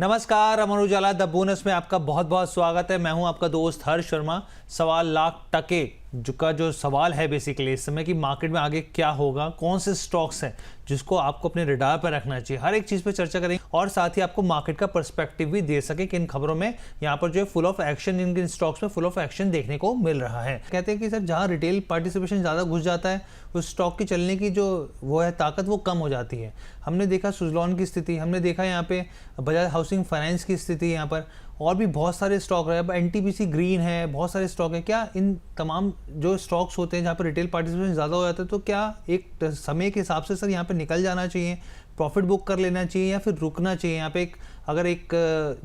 नमस्कार, Amar Ujala the bonus में आपका बहुत बहुत स्वागत है। मैं हूं आपका दोस्त हर्ष शर्मा। सवाल लाख टके जो सवाल है बेसिकली इस समय कि मार्केट में आगे क्या होगा, कौन से स्टॉक्स हैं जिसको आपको अपने रडार पर रखना चाहिए, हर एक चीज़ पे चर्चा करेंगे और साथ ही आपको मार्केट का पर्सपेक्टिव भी दे सके कि इन खबरों में यहाँ पर जो है फुल ऑफ एक्शन, इनके स्टॉक्स में फुल ऑफ एक्शन देखने को मिल रहा है। कहते हैं कि सर जहाँ रिटेल पार्टिसिपेशन ज़्यादा घुस जाता है उस स्टॉक की चलने की जो वो है ताकत वो कम हो जाती है। हमने देखा सुज़लॉन की स्थिति, हमने देखा यहाँ पे बजाज हाउसिंग फाइनेंस की स्थिति, यहाँ पर और भी बहुत सारे स्टॉक रहे। अब एनटीपीसी ग्रीन है, बहुत सारे स्टॉक हैं। क्या इन तमाम जो स्टॉक्स होते हैं जहाँ पर रिटेल पार्टिसिपेशन ज़्यादा हो जाता है तो क्या एक समय के हिसाब से सर यहाँ पे निकल जाना चाहिए, प्रॉफिट बुक कर लेना चाहिए या फिर रुकना चाहिए? यहाँ पे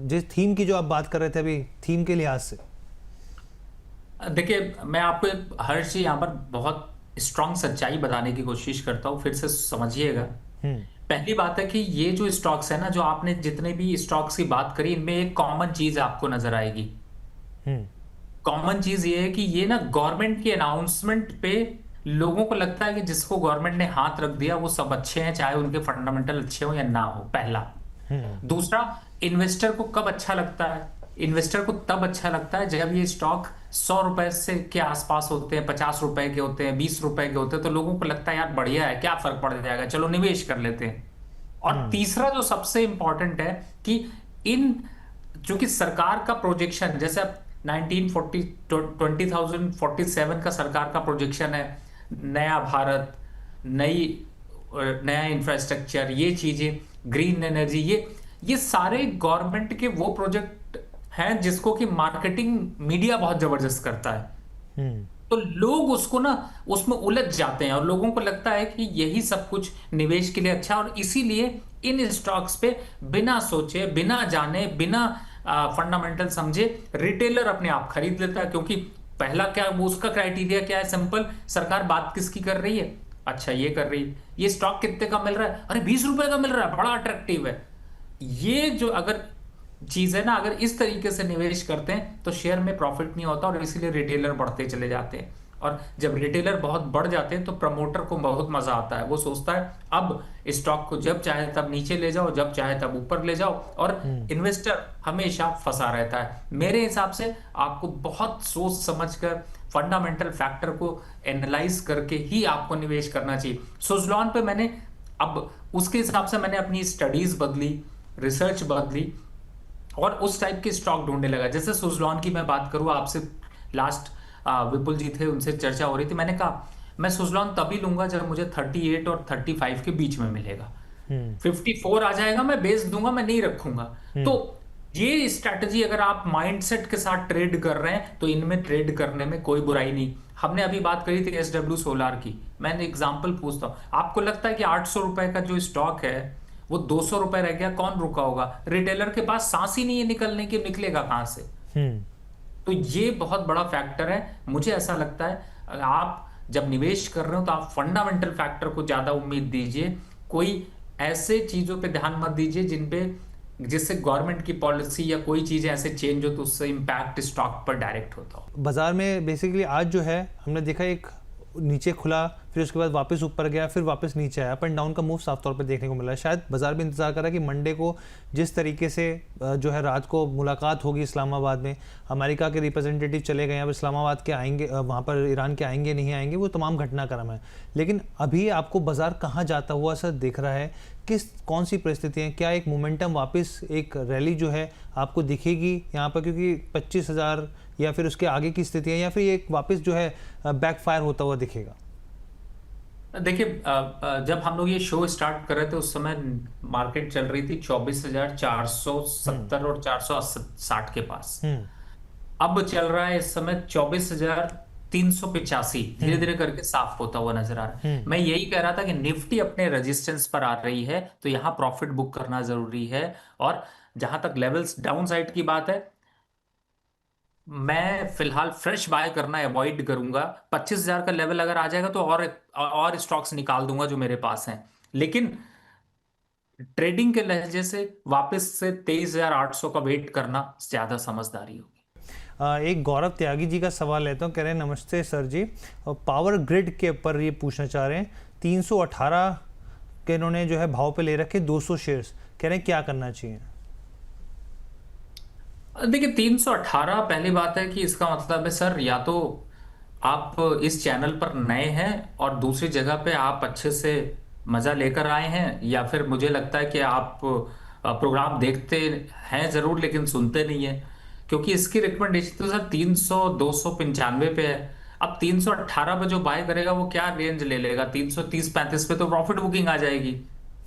जिस थीम की जो आप बात कर रहे थे अभी, थीम के लिहाज से देखिए, मैं आपको हर चीज यहाँ पर बहुत स्ट्रांग सच्चाई बताने की कोशिश करता हूँ, फिर से समझिएगा। पहली बात है कि ये जो स्टॉक्स है ना, जो आपने जितने भी स्टॉक्स की बात करी, इनमें एक कॉमन चीज आपको नजर आएगी। कॉमन चीज ये है कि ये ना गवर्नमेंट के अनाउंसमेंट पे लोगों को लगता है कि जिसको गवर्नमेंट ने हाथ रख दिया वो सब अच्छे हैं, चाहे उनके फंडामेंटल अच्छे हो या ना हो। पहला। दूसरा, इन्वेस्टर को कब अच्छा लगता है? इन्वेस्टर को तब अच्छा लगता है जब ये स्टॉक 100 रुपए से के आसपास होते हैं, 50 रुपए के होते हैं, 20 रुपए के होते हैं, तो लोगों को लगता है यार बढ़िया है, क्या फर्क पड़ जाएगा, चलो निवेश कर लेते हैं। और तीसरा जो सबसे इंपॉर्टेंट है कि इन चूंकि सरकार का प्रोजेक्शन, जैसे अब 2047 का सरकार का प्रोजेक्शन है, नया भारत, नया इंफ्रास्ट्रक्चर, ये चीजें, ग्रीन एनर्जी, ये सारे गवर्नमेंट के वो प्रोजेक्ट हैं जिसको कि मार्केटिंग मीडिया बहुत जबरदस्त करता है। तो लोग उसको ना उसमें उलझ जाते हैं और लोगों को लगता है कि यही सब कुछ निवेश के लिए अच्छा, और इसीलिए इन स्टॉक्स पे बिना सोचे, बिना जाने, बिना फंडामेंटल समझे रिटेलर अपने आप खरीद लेता है। क्योंकि पहला क्या, वो उसका क्राइटेरिया क्या है? सिंपल, सरकार बात किसकी कर रही है? अच्छा, ये कर रही है। ये स्टॉक कितने का मिल रहा है? अरे 20 रुपए का मिल रहा है, बड़ा अट्रैक्टिव है। ये जो अगर चीज है ना, अगर इस तरीके से निवेश करते हैं तो शेयर में प्रॉफिट नहीं होता और इसीलिए रिटेलर बढ़ते चले जाते हैं। और जब रिटेलर बहुत बढ़ जाते हैं तो प्रमोटर को बहुत मजा आता है। वो सोचता है अब स्टॉक को जब चाहे तब नीचे ले जाओ, जब चाहे तब ऊपर ले जाओ, और इन्वेस्टर हमेशा फंसा रहता है। मेरे हिसाब से आपको बहुत सोच समझकर फंडामेंटल फैक्टर को एनालाइज करके ही आपको निवेश करना चाहिए। सुज़लॉन पे मैंने अब उसके हिसाब से मैंने अपनी स्टडीज बदली, रिसर्च बदली और उस टाइप के स्टॉक ढूंढने लगा। जैसे सुज़लॉन की मैं बात करूं, आपसे लास्ट विपुल जी थे, उनसे चर्चा हो रही थी। मैंने कहा मैं सुज़लॉन तभी लूंगा जब मुझे 38 और 35 के बीच में मिलेगा। 54 आ जाएगा मैं बेच दूंगा, मैं नहीं रखूंगा। तो ये स्ट्रैटेजी अगर आप माइंडसेट के साथ ट्रेड कर रहे हैं तो इनमें ट्रेड करने में कोई बुराई नहीं। हमने अभी बात करी थी SW सोलार की, मैंने एग्जांपल पूछता हूं, आपको लगता है कि 800 रुपए का जो स्टॉक है वो 200 रुपए रह गया, कौन रुका होगा? रिटेलर के पास सांस ही नहीं है निकलने की, निकलेगा कहां से? तो ये बहुत बड़ा फैक्टर है। मुझे ऐसा लगता है आप जब निवेश कर रहे हो तो आप फंडामेंटल फैक्टर को ज्यादा उम्मीद दीजिए, कोई ऐसे चीजों पे ध्यान मत दीजिए जिससे गवर्नमेंट की पॉलिसी या कोई चीज ऐसे चेंज हो तो उससे इंपैक्ट स्टॉक पर डायरेक्ट होता हो। बाजार में बेसिकली आज जो है हमने देखा एक नीचे खुला, फिर उसके बाद वापस ऊपर गया, फिर वापस नीचे आया। अप एंड डाउन का मूव साफ तौर पे देखने को मिला है। शायद बाजार भी इंतजार कर रहा है कि मंडे को जिस तरीके से जो है रात को मुलाकात होगी इस्लामाबाद में, अमेरिका के रिप्रेजेंटेटिव चले गए, अब इस्लामाबाद के आएंगे, वहाँ पर ईरान के आएंगे नहीं आएंगे, वो तमाम घटनाक्रम है। लेकिन अभी आपको बाजार कहाँ जाता हुआ सर दिख रहा है? कौन सी परिस्थितियाँ, क्या एक मोमेंटम वापस एक रैली जो है आपको दिखेगी यहाँ पर? क्योंकि 25,000 या फिर उसके आगे की स्थितियाँ, या फिर एक वापस जो है बैकफायर होता हुआ दिखेगा? देखिए, जब हम लोग ये शो स्टार्ट कर रहे थे उस समय मार्केट चल रही थी 24,470 और 460 के पास। अब चल रहा है इस समय 24,385, धीरे धीरे करके साफ होता हुआ नजर आ रहा है। मैं यही कह रहा था कि निफ्टी अपने रेजिस्टेंस पर आ रही है तो यहां प्रॉफिट बुक करना जरूरी है। और जहां तक लेवल्स डाउन साइड की बात है, मैं फिलहाल फ्रेश बाय करना अवॉइड करूंगा। 25,000 का लेवल अगर आ जाएगा तो और स्टॉक्स निकाल दूंगा जो मेरे पास हैं। लेकिन ट्रेडिंग के लहजे से वापस से 23,800 का वेट करना ज्यादा समझदारी होगी। एक गौरव त्यागी जी का सवाल लेता हूँ। कह रहे हैं नमस्ते सर जी, पावर ग्रिड के ऊपर ये पूछना चाह रहे हैं। 318 के इन्होंने जो है भाव पे ले रखे 200 शेयर्स, कह रहे हैं क्या करना चाहिए? देखिए 318 पहली बात है कि इसका मतलब है सर, या तो आप इस चैनल पर नए हैं और दूसरी जगह पे आप अच्छे से मजा लेकर आए हैं, या फिर मुझे लगता है कि आप प्रोग्राम देखते हैं जरूर लेकिन सुनते नहीं है, क्योंकि इसकी रिकमेंडेशन तो सर 300 295 पे है। अब 318 पे जो बाय करेगा वो क्या रेंज ले लेगा, 330 35 पे तो प्रॉफिट बुकिंग आ जाएगी।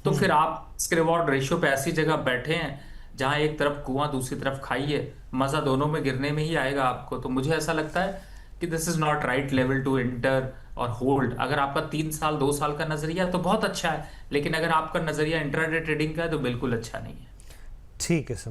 तो फिर आप इसके रिवॉर्ड रेशियो पे ऐसी जगह बैठे हैं जहां एक तरफ कुआं दूसरी तरफ खाई है, मजा दोनों में गिरने में ही आएगा आपको। तो मुझे ऐसा लगता है कि this is not right level to enter और होल्ड। अगर आपका 3 साल 2 साल का नजरिया है तो बहुत अच्छा है, लेकिन अगर आपका नजरिया इंट्राडे ट्रेडिंग का है तो बिल्कुल अच्छा नहीं है। ठीक है सर।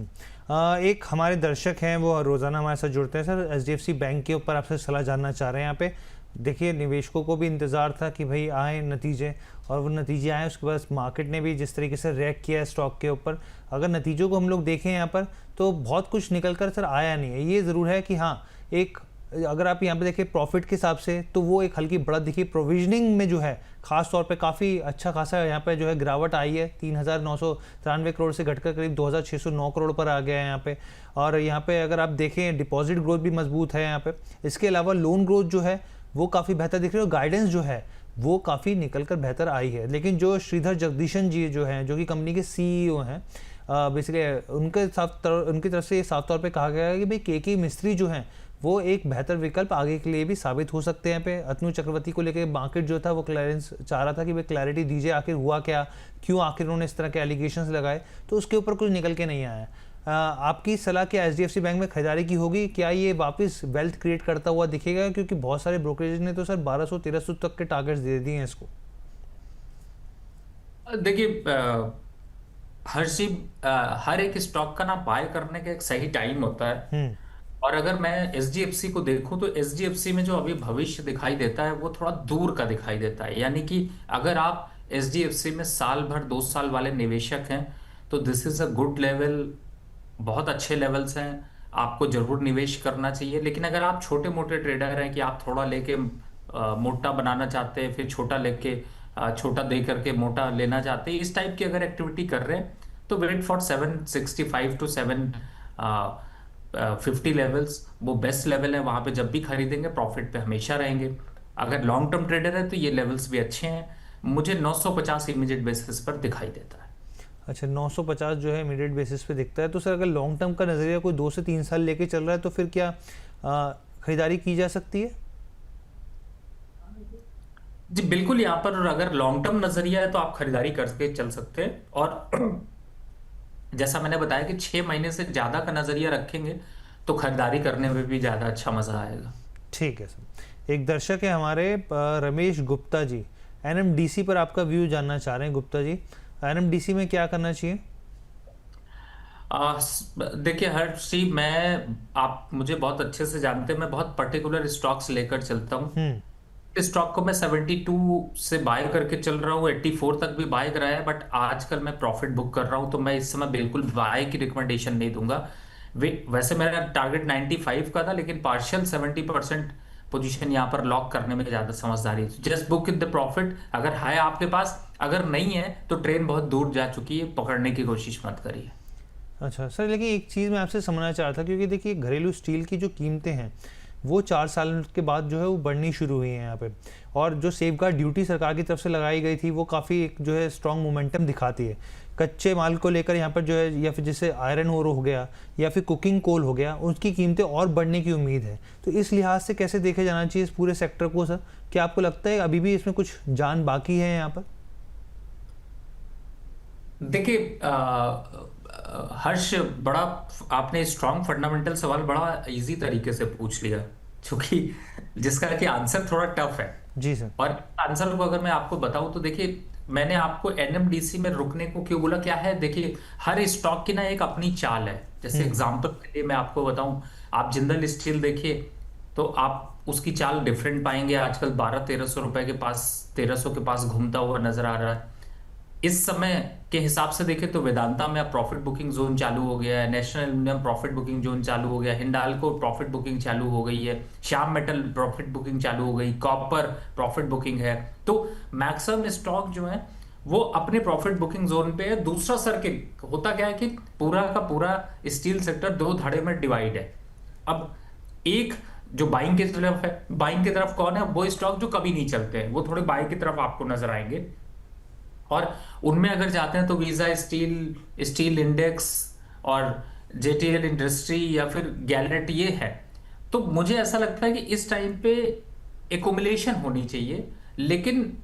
एक हमारे दर्शक हैं वो रोज़ाना हमारे साथ जुड़ते हैं सर, एचडीएफसी बैंक के ऊपर आपसे सलाह जानना चाह रहे हैं। यहाँ पे देखिए निवेशकों को भी इंतज़ार था कि भाई आए नतीजे, और वो नतीजे आए, उसके बाद मार्केट ने भी जिस तरीके से रिएक्ट किया है स्टॉक के ऊपर, अगर नतीजों को हम लोग देखें यहाँ पर तो बहुत कुछ निकल कर सर आया नहीं है। ये ज़रूर है कि हाँ, एक अगर आप यहाँ पे देखें प्रॉफिट के हिसाब से तो वो एक हल्की बढ़त दिखी, प्रोविजनिंग में जो है खास तौर पे काफ़ी अच्छा खासा यहाँ पे जो है गिरावट आई है, 3,993 करोड़ से घटकर करीब 2,609 करोड़ पर आ गया है यहाँ पे। और यहाँ पे अगर आप देखें डिपॉजिट ग्रोथ भी मजबूत है यहाँ पे। इसके अलावा लोन ग्रोथ जो है वो काफ़ी बेहतर दिख रही है, और गाइडेंस जो है वो काफ़ी निकल कर बेहतर आई है। लेकिन जो श्रीधर जगदीशन जी जो हैं, जो कि कंपनी के सीईओ हैं, बेसिकली उनकी तरफ से ये साफ तौर पे कहा गया है कि भाई के मिस्त्री जो हैं वो एक बेहतर विकल्प आगे के लिए भी साबित हो सकते हैं। पे अतनु चक्रवर्ती को लेकर मार्केट जो था वो क्लियरेंस चाह रहा था कि भाई क्लैरिटी दीजिए, आखिर हुआ क्या, क्यों आखिर उन्होंने इस तरह के एलिगेशंस लगाए, तो उसके ऊपर कुछ निकल के नहीं आया। आपकी सलाह क्या एचडीएफसी बैंक में खरीदारी की होगी? क्या ये वापस वेल्थ क्रिएट करता हुआ दिखेगा? क्योंकि बहुत सारे ब्रोकरेज ने तो सर 1200-1300 तक के टारगेट्स दे दिए हैं इसको। देखिए हर्षी, हर एक स्टॉक का ना बाय करने का एक सही टाइम होता है। और अगर मैं एसडीएफसी को देखूं तो एसडीएफसी में जो अभी भविष्य दिखाई देता है वो थोड़ा दूर का दिखाई देता है। यानी कि अगर आप एसडीएफसी में साल भर 2 साल वाले निवेशक हैं तो this is a good level, बहुत अच्छे लेवल्स हैं, आपको जरूर निवेश करना चाहिए। लेकिन अगर आप छोटे मोटे ट्रेडर हैं कि आप थोड़ा लेके मोटा बनाना चाहते हैं, फिर छोटा लेके छोटा दे करके मोटा लेना चाहते हैं, इस टाइप की अगर एक्टिविटी कर रहे हैं तो वेट फॉर 765 टू 750 लेवल्स, वो बेस्ट लेवल है। वहां पे जब भी खरीदेंगे प्रॉफिट पे हमेशा रहेंगे। अगर लॉन्ग टर्म ट्रेडर है तो ये लेवल्स भी अच्छे हैं। मुझे 950 इमीडिएट बेसिस पर दिखाई देता है। अच्छा, 950 जो है इमीडिएट बेसिस पे दिखता है। तो सर अगर लॉन्ग टर्म का नजरिया कोई 2 से 3 साल लेके चल रहा है तो फिर क्या खरीदारी की जा सकती है? जी बिल्कुल, यहाँ पर अगर लॉन्ग टर्म नजरिया है तो आप खरीदारी करके चल सकते हैं। और जैसा मैंने बताया कि 6 महीने से ज्यादा का नजरिया रखेंगे तो खरीदारी करने में भी ज्यादा अच्छा मजा आएगा। ठीक है सर। एक दर्शक है हमारे रमेश गुप्ता जी, एनएमडीसी पर आपका व्यू जानना चाह रहे हैं। गुप्ता जी, एनएमडीसी में क्या करना चाहिए? देखिए हर्षी, आप मुझे बहुत अच्छे से जानते हैं, मैं बहुत पर्टिकुलर स्टॉक्स लेकर चलता हूँ। इस स्टॉक को मैं 72 से बाय करके चल रहा हूँ, 84 तक भी बाय कराया है, बट आजकल मैं प्रॉफिट बुक कर रहा हूँ, तो मैं इस समय बिल्कुल बाय की रिकमेंडेशन नहीं दूंगा। वैसे मेरा टारगेट 95 का था, लेकिन पार्शियल 70% पोजीशन यहाँ पर लॉक करने में ज्यादा समझदारी है। Just book in the profit, अगर है आपके पास, अगर नहीं है तो ट्रेन बहुत दूर जा चुकी है, पकड़ने की कोशिश मत करिए। अच्छा सर, लेकिन एक चीज़ मैं आपसे समझना चाह रहा था, क्योंकि देखिए घरेलू स्टील की जो कीमतें हैं वो 4 साल के बाद जो है वो बढ़नी शुरू हुई है यहाँ पे, और जो सेफगार्ड ड्यूटी सरकार की तरफ से लगाई गई थी वो काफ़ी एक जो है स्ट्रॉन्ग मोमेंटम दिखाती है। कच्चे माल को लेकर यहाँ पर जो है, या फिर जैसे आयरन ओर हो गया या फिर कुकिंग कोल हो गया, उसकी कीमतें और बढ़ने की उम्मीद है। तो इस लिहाज से कैसे देखे जाना चाहिए इस पूरे सेक्टर को सर? क्या आपको लगता है अभी भी इसमें कुछ जान बाकी है यहाँ पर? देखिए हर्ष, बड़ा आपने स्ट्रॉन्ग फंडामेंटल सवाल बड़ा इजी तरीके से पूछ लिया, क्योंकि जिसका कि आंसर थोड़ा टफ है। जी सर। और आंसर को अगर मैं आपको बताऊं तो देखिए, मैंने आपको एनएमडीसी में रुकने को क्यों बोला, क्या है, देखिए हर स्टॉक की ना एक अपनी चाल है। जैसे एग्जांपल के लिए मैं आपको बताऊं, आप जिंदल स्टील देखिए तो आप उसकी चाल डिफरेंट पाएंगे। आजकल 1200-1300 रुपए के पास, 1300 के पास घूमता हुआ नजर आ रहा है। इस समय के हिसाब से देखें तो वेदांता में अब प्रॉफिट बुकिंग जोन चालू हो गया है, national aluminium profit booking zone चालू हो गया, हिंडाल्को प्रॉफिट बुकिंग चालू हो गई है, श्याम मेटल प्रॉफिट बुकिंग चालू हो गई, कॉपर प्रॉफिट बुकिंग है। तो मैक्सिमम स्टॉक जो है वो अपने प्रॉफिट बुकिंग जोन पे है। दूसरा सर्किल होता क्या है कि पूरा का पूरा स्टील सेक्टर दो धड़े में डिवाइड है। अब एक जो बाइंग की तरफ है, बाइंग की तरफ कौन है? वो स्टॉक जो कभी नहीं चलते हैं, वो थोड़े बाय की तरफ आपको नजर आएंगे। और उनमें अगर जाते हैं तो वीजा स्टील, स्टील इंडेक्स और जेटीएल इंडस्ट्री या फिर गैलेट ये है। तो मुझे ऐसा लगता है कि इस टाइम पे एकुमुलेशन होनी चाहिए, लेकिन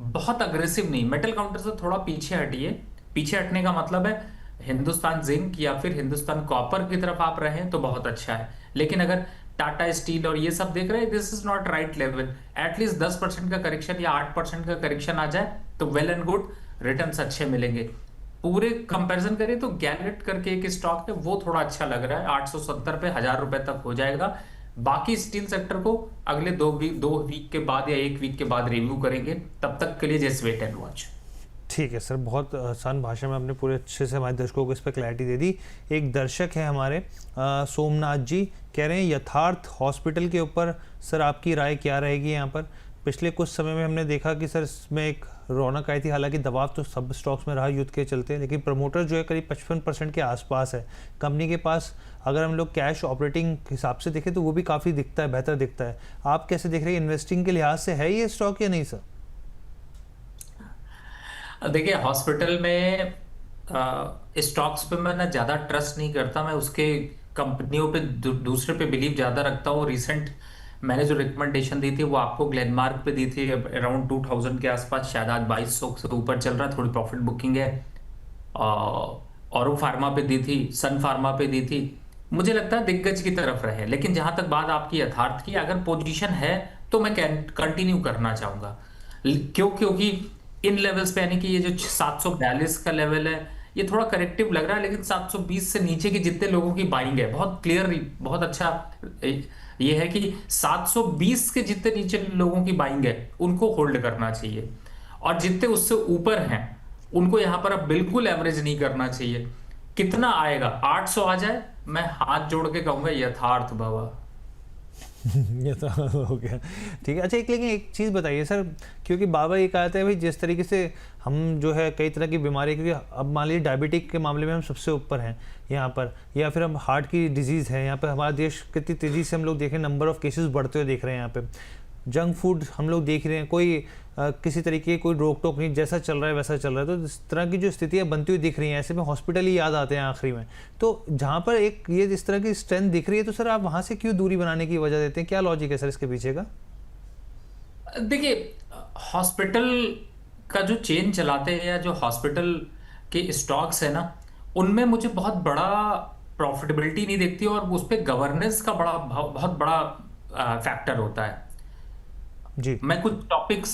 बहुत अग्रेसिव नहीं। मेटल काउंटर से थोड़ा पीछे हटिए। पीछे हटने का मतलब है हिंदुस्तान जिंक या फिर हिंदुस्तान कॉपर की तरफ आप रहें तो बहुत अच्छा है। लेकिन अगर टाटा स्टील और ये सब देख रहे हैं, this is not right level. At least 10% का करेक्शन या 8% का करेक्शन आ जाए तो वेल एंड गुड, रिटर्न्स अच्छे मिलेंगे। पूरे कंपैरिजन करें तो गैलेट करके एक स्टॉक है, वो थोड़ा अच्छा लग रहा है। 870 पे 1000 रुपए तक हो जाएगा। बाकी स्टील सेक्टर को अगले 2 वीक के बाद या 1 वीक के बाद रिव्यू करेंगे। तब तक के लिए जस्ट वेट एंड वॉच। ठीक है सर, बहुत आसान भाषा में आपने पूरे अच्छे से हमारे दर्शकों को इस पर क्लैरिटी दे दी। एक दर्शक है हमारे सोमनाथ जी, कह रहे हैं यथार्थ हॉस्पिटल के ऊपर सर आपकी राय क्या रहेगी? यहाँ पर पिछले कुछ समय में हमने देखा कि सर इसमें एक रौनक आई थी, हालांकि दबाव तो सब स्टॉक्स में रहा युद्ध के चलते, लेकिन प्रमोटर जो है करीब 55% के आसपास है कंपनी के पास। अगर हम लोग कैश ऑपरेटिंग हिसाब से देखें तो वो भी काफ़ी दिखता है, बेहतर दिखता है। आप कैसे देख रहे हैं, इन्वेस्टिंग के लिहाज से है ये स्टॉक या नहीं सर? देखिए, हॉस्पिटल में स्टॉक्स पे मैं ना ज़्यादा ट्रस्ट नहीं करता। मैं उसके कंपनियों पे दूसरे पे बिलीव ज़्यादा रखता हूँ। रिसेंट मैंने जो रिकमेंडेशन दी थी वो आपको ग्लेनमार्क पे दी थी, अराउंड 2000 के आसपास, शायद आज 2200 से ऊपर चल रहा है, थोड़ी प्रॉफिट बुकिंग है। औरो फार्मा पे दी थी, सन फार्मा पे दी थी। मुझे लगता है दिग्गज की तरफ रहे। लेकिन जहां तक बात आपकी यथार्थ की, अगर पोजीशन है तो मैं कंटिन्यू करना चाहूंगा। क्योंकि इन लेवल्स पे, यानी कि ये जो 742 का लेवल है, ये थोड़ा करेक्टिव लग रहा है। लेकिन 720 से नीचे की जितने लोगों की बाइंग है, बहुत क्लियर, बहुत अच्छा ये है कि 720 के जितने नीचे लोगों की बाइंग है उनको होल्ड करना चाहिए। और जितने उससे ऊपर हैं उनको यहां पर अब बिल्कुल एवरेज नहीं करना चाहिए। कितना आएगा? 800 आ जाए, मैं हाथ जोड़ के कहूंगा यथार्थ बाबा। ये तो हो गया। ठीक है, अच्छा लेकिन एक चीज़ बताइए सर, क्योंकि बाबा ये कहते हैं भाई जिस तरीके से हम जो है कई तरह की बीमारी, क्योंकि अब मान लीजिए डायबिटिक के मामले में हम सबसे ऊपर हैं यहाँ पर, या फिर हम हार्ट की डिजीज़ है यहाँ पर, हमारा देश कितनी तेज़ी से हम लोग देख रहे हैं, नंबर ऑफ़ केसेस बढ़ते हुए देख रहे हैं यहाँ पे। जंक फूड हम लोग देख रहे हैं, कोई किसी तरीके की कोई रोक टोक नहीं, जैसा चल रहा है वैसा चल रहा है। तो इस तरह की जो स्थितियाँ बनती हुई दिख रही हैं, ऐसे में हॉस्पिटल ही याद आते हैं आखिरी में। तो जहाँ पर एक ये इस तरह की स्ट्रेंथ दिख रही है, तो सर आप वहाँ से क्यों दूरी बनाने की वजह देते हैं? क्या लॉजिक है सर इसके पीछे का? देखिए, हॉस्पिटल का जो चेन चलाते हैं या जो हॉस्पिटल के स्टॉक्स है ना, उनमें मुझे बहुत बड़ा प्रॉफिटेबिलिटी नहीं दिखती, और उस पर गवर्नेंस का बहुत बड़ा फैक्टर होता है। जी मैं कुछ टॉपिक्स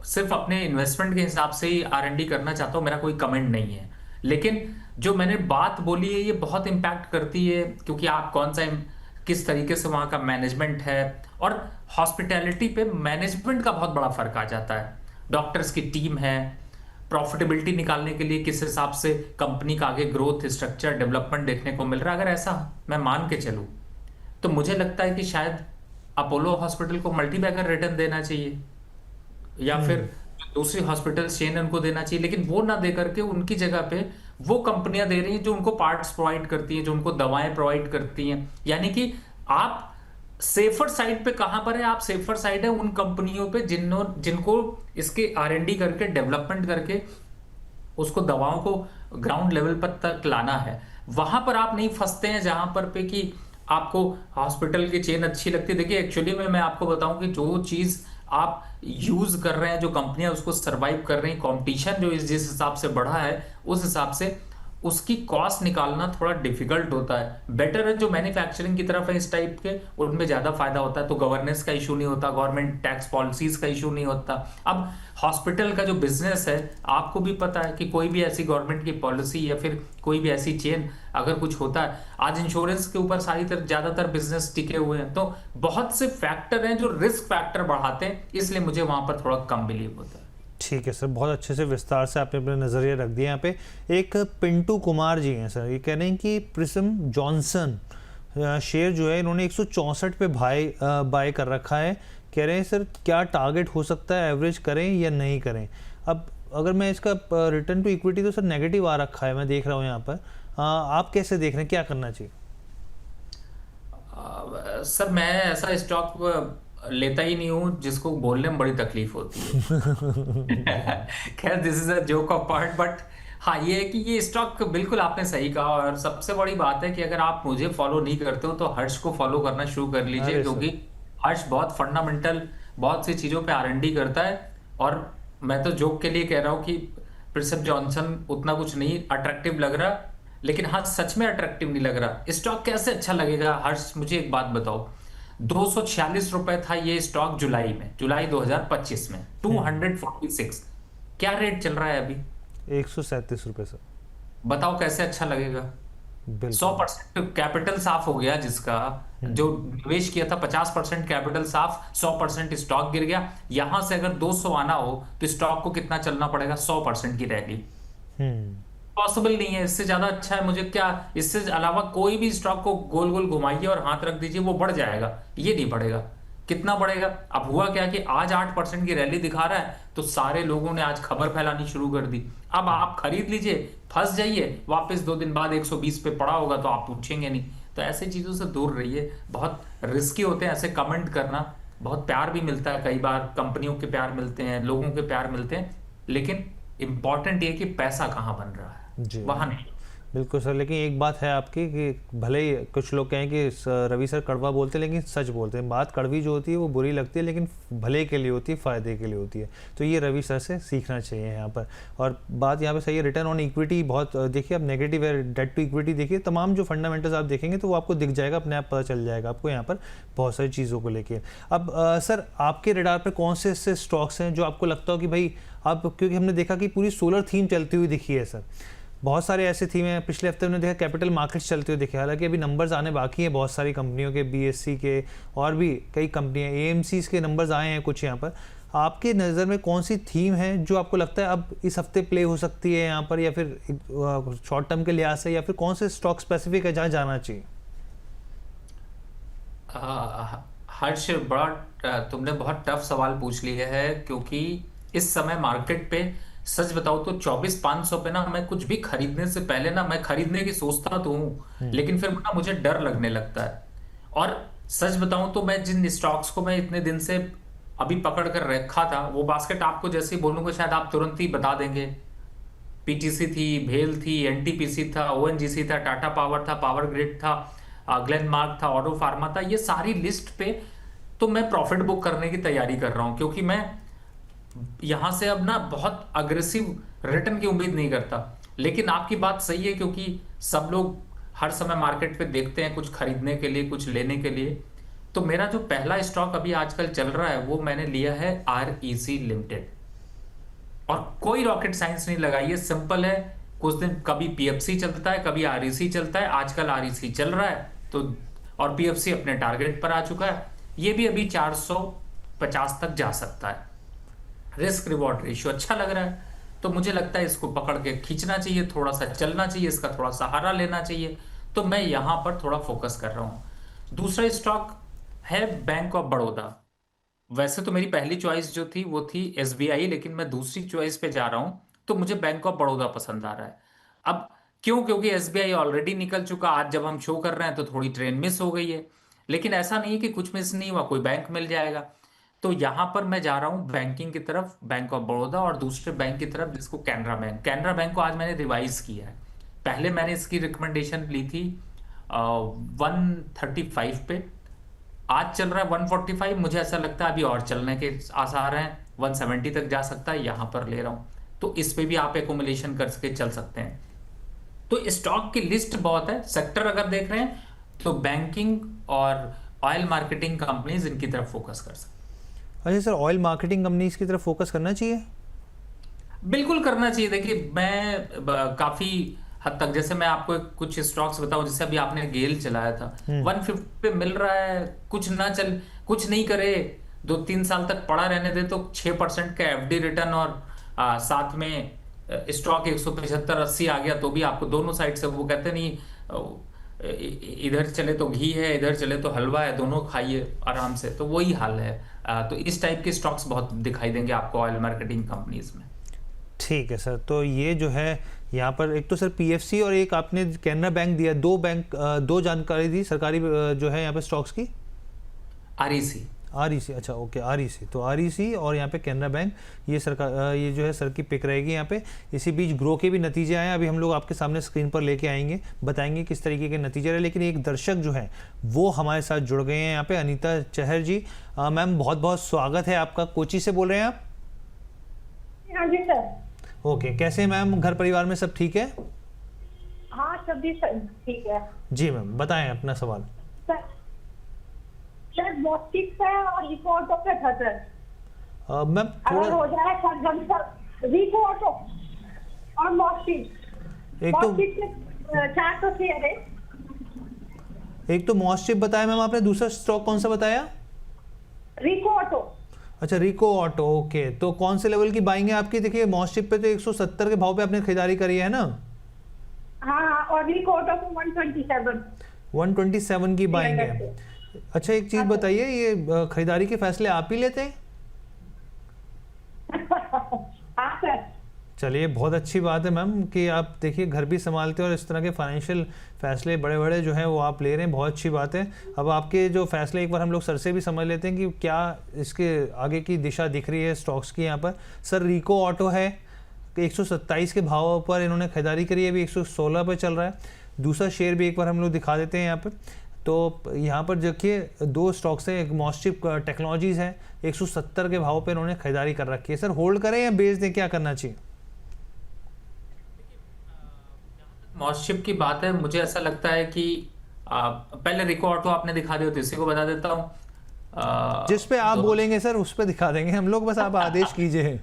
सिर्फ अपने इन्वेस्टमेंट के हिसाब से ही R&D करना चाहता हूँ, मेरा कोई कमेंट नहीं है। लेकिन जो मैंने बात बोली है ये बहुत इम्पैक्ट करती है, क्योंकि आप कौन सा किस तरीके से वहाँ का मैनेजमेंट है, और हॉस्पिटैलिटी पे मैनेजमेंट का बहुत बड़ा फर्क आ जाता है। डॉक्टर्स की टीम है, प्रॉफिटेबिलिटी निकालने के लिए किस हिसाब से कंपनी का आगे ग्रोथ स्ट्रक्चर डेवलपमेंट देखने को मिल रहा है। अगर ऐसा मैं मान के चलूँ तो मुझे लगता है कि शायद अपोलो हॉस्पिटल को मल्टीबैगर रिटर्न देना चाहिए, या फिर दूसरी हॉस्पिटल चेन उनको देना चाहिए। लेकिन वो ना दे करके उनकी जगह पे वो कंपनियां दे रही हैं जो उनको पार्ट्स प्रोवाइड करती हैं, जो उनको दवाएं प्रोवाइड करती हैं। यानी कि आप सेफर साइड पे कहां पर है? आप सेफर साइड है उन कंपनियों पे जिनको इसके R&D करके, डेवलपमेंट करके उसको दवाओं को ग्राउंड लेवल पर तक लाना है। वहां पर आप नहीं फंसते हैं जहां पर पे कि आपको हॉस्पिटल की चेन अच्छी लगती है। देखिए, एक्चुअली में मैं आपको बताऊं कि जो चीज आप यूज कर रहे हैं, जो कंपनियां उसको सरवाइव कर रही हैं, कंपटीशन जो जिस हिसाब से बढ़ा है, उस हिसाब से उसकी कॉस्ट निकालना थोड़ा डिफिकल्ट होता है। बेटर है जो मैन्युफैक्चरिंग की तरफ है इस टाइप के, उनमें ज्यादा फायदा होता है। तो गवर्नेंस का इशू नहीं होता, गवर्नमेंट टैक्स पॉलिसीज का इशू नहीं होता। अब हॉस्पिटल का जो बिजनेस है, आपको भी पता है कि कोई भी ऐसी गवर्नमेंट की पॉलिसी या फिर कोई भी ऐसी चेन अगर कुछ होता है, आज इंश्योरेंस के ऊपर ज्यादातर बिजनेस टिके हुए हैं। तो बहुत से फैक्टर हैं जो रिस्क फैक्टर बढ़ाते हैं, इसलिए मुझे वहां पर थोड़ा कम बिलीव होता है। ठीक है सर, बहुत अच्छे से विस्तार से आपने अपने नज़रिए रख दिए। यहाँ पे एक पिंटू कुमार जी हैं सर, ये कह रहे हैं कि प्रिज्म जॉनसन शेयर जो है इन्होंने 164 पे बाय कर रखा है। कह रहे हैं सर क्या टारगेट हो सकता है, एवरेज करें या नहीं करें? अब अगर मैं इसका रिटर्न टू इक्विटी तो सर नेगेटिव आ रखा है, मैं देख रहा हूँ यहाँ पर। आप कैसे देख रहे हैं, क्या करना चाहिए? सर मैं ऐसा स्टॉक लेता ही नहीं हूँ जिसको बोलने में बड़ी तकलीफ होती है। खैर this is a joke of part, but हाँ ये है कि ये स्टॉक बिल्कुल आपने सही कहा। और सबसे बड़ी बात है कि अगर आप मुझे फॉलो नहीं करते हो तो हर्ष को फॉलो करना शुरू कर लीजिए, अरे सर। क्योंकि हर्ष बहुत फंडामेंटल बहुत सी चीजों पे आर&डी करता है। और मैं तो जोक के लिए कह रहा हूँ कि प्रिंसेप जॉनसन उतना कुछ नहीं अट्रैक्टिव लग रहा, लेकिन हाँ सच में अट्रैक्टिव नहीं लग रहा। स्टॉक कैसे अच्छा लगेगा हर्ष, मुझे एक बात बताओ। 246 रुपए था ये स्टॉक जुलाई में, जुलाई 2025 में 246। क्या रेट चल रहा है अभी? 137 रुपये सर। बताओ कैसे अच्छा लगेगा? सौ बिल्कुल। परसेंट कैपिटल साफ हो गया जिसका, जो निवेश किया था 50% कैपिटल साफ, 100% स्टॉक गिर गया। यहां से अगर 200 आना हो तो स्टॉक को कितना चलना पड़ेगा? 100% की रैली हम्म। पॉसिबल नहीं है। इससे ज्यादा अच्छा है मुझे क्या, इससे अलावा कोई भी स्टॉक को गोल गोल घुमाइए और हाथ रख दीजिए वो बढ़ जाएगा, ये नहीं बढ़ेगा। कितना बढ़ेगा? अब हुआ क्या कि आज 8% की रैली दिखा रहा है तो सारे लोगों ने आज खबर फैलानी शुरू कर दी। अब आप खरीद लीजिए, फंस जाइए, वापस 2 दिन बाद 120 पे पड़ा होगा तो आप पूछेंगे नहीं। तो ऐसे चीजों से दूर रहिए, बहुत रिस्की होते हैं ऐसे कमेंट करना। बहुत प्यार भी मिलता है, कई बार कंपनियों के प्यार मिलते हैं, लोगों के प्यार मिलते हैं, लेकिन इंपॉर्टेंट ये कि पैसा कहाँ बन रहा है, जी वहां नहीं। बिल्कुल सर। लेकिन एक बात है आपकी कि भले ही कुछ लोग कहें कि रवि सर कड़वा बोलते हैं, लेकिन सच बोलते हैं। बात कड़वी जो होती है वो बुरी लगती है, लेकिन भले के लिए होती है, फ़ायदे के लिए होती है। तो ये रवि सर से सीखना चाहिए यहाँ पर। और बात यहाँ पे सही है, रिटर्न ऑन इक्विटी बहुत देखिए, अब नेगेटिव है। डेट टू इक्विटी देखिए, तमाम जो फंडामेंटल्स आप देखेंगे तो वो आपको दिख जाएगा, अपने आप पता चल जाएगा आपको यहाँ पर बहुत सारी चीज़ों को लेके। अब सर आपके रडार पर कौन से ऐसे स्टॉक्स हैं जो आपको लगता हो कि भाई अब, क्योंकि हमने देखा कि पूरी सोलर थीम चलती हुई दिखी है सर, बहुत सारे ऐसे थीम हैं। पिछले हफ्ते हमने देखा कैपिटल मार्केट्स चलते हुए दिखे, हालांकि अभी नंबर्स आने बाकी हैं बहुत सारी कंपनियों के, बीएससी के और भी कई कंपनियां, एएमसीज के नंबर्स आए हैं कुछ यहाँ पर। आपके नज़र में कौन सी थीम है जो आपको लगता है अब इस हफ्ते प्ले हो सकती है यहाँ पर, या फिर शॉर्ट टर्म के लिहाज से, या फिर कौन से स्टॉक स्पेसिफिक है जहाँ जाना चाहिए? हर्ष बड़ा तुमने बहुत टफ सवाल पूछ लिया है, क्योंकि इस समय मार्केट पे सच बताओ तो 24,500 पे ना मैं कुछ भी खरीदने से पहले ना, मैं खरीदने की सोचता तो हूँ लेकिन फिर ना मुझे डर लगने लगता है। और सच बताऊं तो मैं जिन स्टॉक्स को मैं इतने दिन से अभी पकड़ कर रखा था, वो बास्केट आपको जैसे ही बोलूंगा शायद आप तुरंत ही बता देंगे। पीटीसी थी, भेल थी, एनटीपीसी था, ओएनजीसी था, टाटा पावर था, पावर ग्रिड था, ग्लेनमार्क था, ऑटो फार्मा था। ये सारी लिस्ट पे तो मैं प्रॉफिट बुक करने की तैयारी कर रहा हूं, क्योंकि मैं यहां से अब ना बहुत अग्रेसिव रिटर्न की उम्मीद नहीं करता। लेकिन आपकी बात सही है, क्योंकि सब लोग हर समय मार्केट पे देखते हैं कुछ खरीदने के लिए, कुछ लेने के लिए। तो मेरा जो पहला स्टॉक अभी आजकल चल रहा है वो मैंने लिया है आरईसी लिमिटेड। और कोई रॉकेट साइंस नहीं लगाई है, सिंपल है। कुछ दिन कभी पीएफसी चलता है, कभी आरईसी चलता है, आजकल आरईसी चल रहा है तो, और पीएफसी अपने टारगेट पर आ चुका है। ये भी अभी 450 तक जा सकता है। रिस्क रिवॉर्ड रेशियो अच्छा लग रहा है, तो मुझे लगता है इसको पकड़ के खींचना चाहिए, थोड़ा सा चलना चाहिए, इसका थोड़ा सहारा लेना चाहिए। तो मैं यहां पर थोड़ा फोकस कर रहा हूं। दूसरा स्टॉक है बैंक ऑफ बड़ौदा। वैसे तो मेरी पहली चॉइस जो थी वो थी एसबीआई, लेकिन मैं दूसरी चॉइस पे जा रहा हूं, तो मुझे बैंक ऑफ बड़ौदा पसंद आ रहा है। अब क्यों? क्योंकि एसबीआई ऑलरेडी निकल चुका, आज जब हम शो कर रहे हैं तो थोड़ी ट्रेन मिस हो गई है। लेकिन ऐसा नहीं है कि कुछ मिस नहीं हुआ, कोई बैंक मिल जाएगा। तो यहां पर मैं जा रहा हूं बैंकिंग की तरफ, बैंक ऑफ बड़ौदा, और दूसरे बैंक की तरफ जिसको कैनरा बैंक। कैनरा बैंक को आज मैंने रिवाइज किया है। पहले मैंने इसकी रिकमेंडेशन ली थी 135 पे, आज चल रहा है 145। मुझे ऐसा लगता है अभी और चलने के आसार हैं, 170 तक जा सकता है, यहां पर ले रहा हूं। तो इस पे भी आप एकोमुलेशन करके चल सकते हैं। तो स्टॉक की लिस्ट बहुत है। सेक्टर अगर देख रहे हैं तो बैंकिंग और ऑयल मार्केटिंग कंपनीज, इनकी तरफ फोकस कर सकते हैं। अच्छा सर, ऑयल मार्केटिंग कंपनीज की तरफ फोकस करना चाहिए? बिल्कुल करना चाहिए। देखिए मैं काफी हद तक, जैसे मैं आपको कुछ स्टॉक्स बताऊं, जैसे अभी आपने गेल चलाया था 150 पे मिल रहा है, कुछ ना चल, कुछ नहीं करे, 2-3 साल तक पड़ा रहने दे तो 6% का एफडी रिटर्न, और साथ में स्टॉक 175-80 आ गया तो भी आपको दोनों साइड से, वो कहते नहीं इधर चले तो घी है, इधर चले तो हलवा है, दोनों खाइए आराम से। तो वही हाल है। तो इस टाइप के स्टॉक्स बहुत दिखाई देंगे आपको ऑयल मार्केटिंग कंपनीज में। ठीक है सर, तो ये जो है यहाँ पर एक तो सर पीएफसी और एक आपने कैनरा बैंक दिया, दो जानकारी दी सरकारी जो है यहाँ पे स्टॉक्स की। आरईसी। आरईसी, अच्छा ओके, आरईसी, तो आरईसी और यहाँ पे कैनरा बैंक, ये सरकार, ये जो है सर की पिक रहेगी यहाँ पे। इसी बीच ग्रो के भी नतीजे आए, अभी हम लोग आपके सामने स्क्रीन पर लेके आएंगे, बताएंगे किस तरीके के नतीजे रहे। लेकिन एक दर्शक जो है वो हमारे साथ जुड़ गए हैं यहाँ पे, अनीता चहर जी। मैम बहुत बहुत स्वागत है आपका, कोची से बोल रहे हैं आप? हाँ जी सर। ओके, कैसे हैं मैम, घर परिवार में सब ठीक है? हाँ सभी ठीक है जी मैम, बताएं अपना सवाल। सर। सर मॉस्टिक्स है और रिपोर्ट ऑफ थर्टर, मैम अगर हो थोड़ा जाए सरगम सर रिपोर्ट और मॉस्टिक्स। एक तो मॉस्टिक्स में 400 शेयर है। एक तो मॉस्टिप बताया मैम आपने, दूसरा स्टॉक कौन सा बताया? रिको ऑटो। अच्छा, रिको ऑटो, ओके। तो कौन से लेवल की बाइंग है आपकी? देखिए मॉस्टिप पे तो 170 के भाव पे आपने खरीदारी करी है ना? हाँ, और रिको ऑटो को 127। 127 की बाइंग है। अच्छा एक चीज बताइए, ये खरीदारी के फैसले आप ही लेते हैं? हाँ सर। चलिए, बहुत अच्छी बात है मैम कि आप देखिए घर भी संभालते हैं और इस तरह के फाइनेंशियल फैसले बड़े बड़े जो हैं वो आप ले रहे हैं, बहुत अच्छी बात है। अब आपके जो फैसले एक बार हम लोग सर से भी समझ लेते हैं कि क्या इसके आगे की दिशा दिख रही है स्टॉक्स की। यहाँ पर सर रिको ऑटो है, 127 के भाव पर इन्होंने खरीदारी करी है, अभी 116 पर चल रहा है। दूसरा शेयर भी एक बार हम लोग दिखा देते हैं यहाँ पर। तो यहाँ पर देखिए दो स्टॉक्स हैं, एक मॉस्टिप टेक्नोलॉजीज है, 170 के भाव पे इन्होंने खरीदारी कर रखी है। सर होल्ड करें या बेच दें, क्या करना चाहिए? मॉस्टिप की बात है, मुझे ऐसा लगता है कि पहले रिको ऑटो आपने दिखा दिया तो इसी को बता देता हूँ। जिस पे आप बोलेंगे सर उस पे दिखा देंगे हम लोग, बस आप आदेश कीजिए।